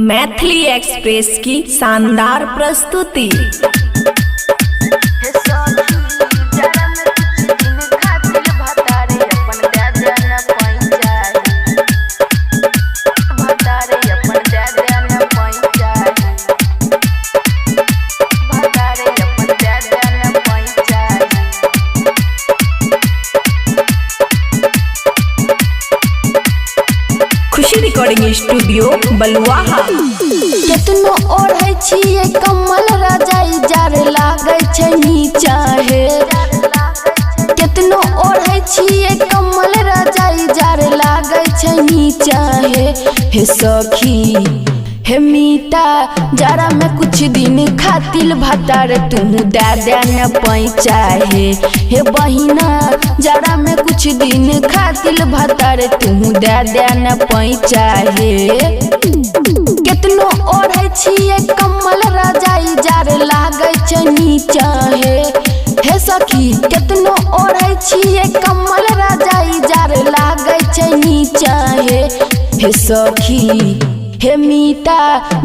Maithili express की शानदार प्रस्तुति। खुशी रिकॉर्डिंग स्टूडियो बलुआहा। केतनो ओढ़े छिए कमल रजाई जार लागे छै नीचा हे। केतनो ओढ़े छिए कमल रजाई जार लागे छै नीचा हे सखी हे मीता जरा में कुछ दिन खातिल भतार तू दे न पैचा हे बहिना जरा में कुछ दिन खातिल भतार तू दे न पैचा हे। केतनो ओढ़े छिए कमल रजाई जार लागे छै नीचा हे सखी केतनो ओढ़े छिए कमल रजाई जार लागे छै नीचा हे सखी हे मीता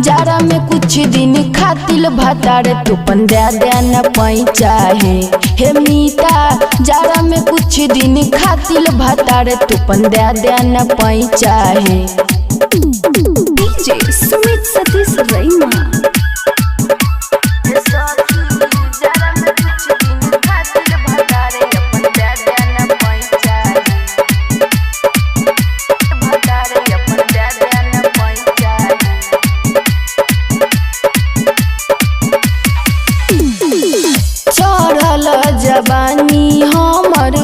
जरा में कुछ दिन खातिल भतार तूपन दे न पैचा हे मीता जरा में कुछ दिन खातिल भतार तूपन दे न पैचा हे। डीजे सुमित सतीश रैना। जवानी हमर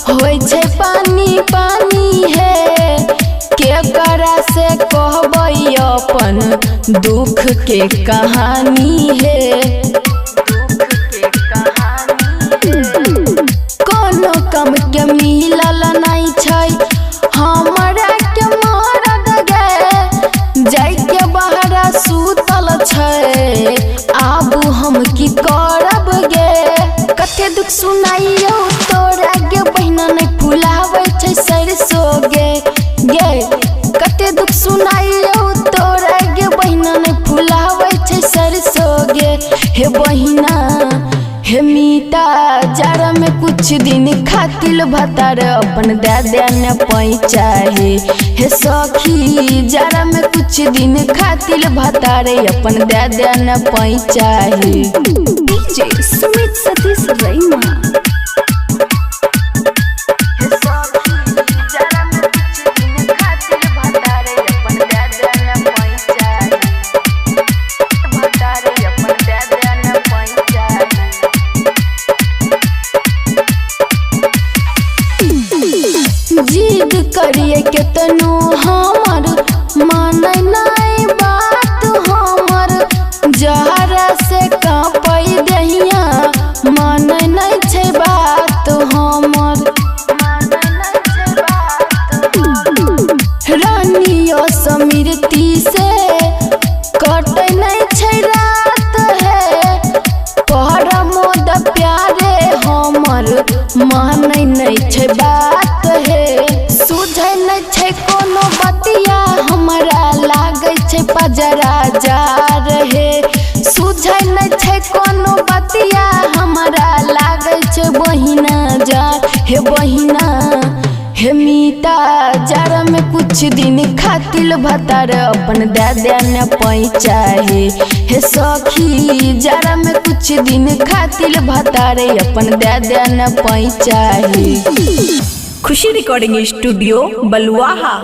होय छै पानी पानी हे केकरा से कहबै अपन दुख के कहानी हे। कोनो कम के मिलल नहीं छै हमरा के मरद गे जाय के बहरा सुतल छै आबू हम की करब गे। कते दुख सुनाइयो तोरा गे बहिना नहीं फुलावे छै सरसो गे कते दुख सुनाइयो तोरा गे बहिना नहीं फुलावे छै सरसो गे हे बहिना हे मीता जरा में कुछ दिन खातिल भतार अपन दे न पैचा हे सखी जरा में कुछ दिन खातिल भतार अपन दे न पैचा हे। डीजे सुमित सतीश रैना। जिद करिए केतनो हमर मानै नहीं बात हमर जहरा से कांपै दहिया मानै नहीं छै बात हमर। रानियो समीरती से कटै नहीं छै रात हे परमोद प्यारे हमर मानै नहीं छै बात हे। सुझै नहीं छै कोनो बतिया हमरा लागे छै पजरा जार हे सुझै नहीं छै कोनो बतिया हमरा लागे छै बहिना जार हे बहिना हे मीता जरा में कुछ दिन खातिल भतार अपन दे न पैचा हे सखी जरा में कुछ दिन खातिल भतार अपन दे न पैचा हे। खुशी रिकॉर्डिंग स्टूडियो बलुआहा।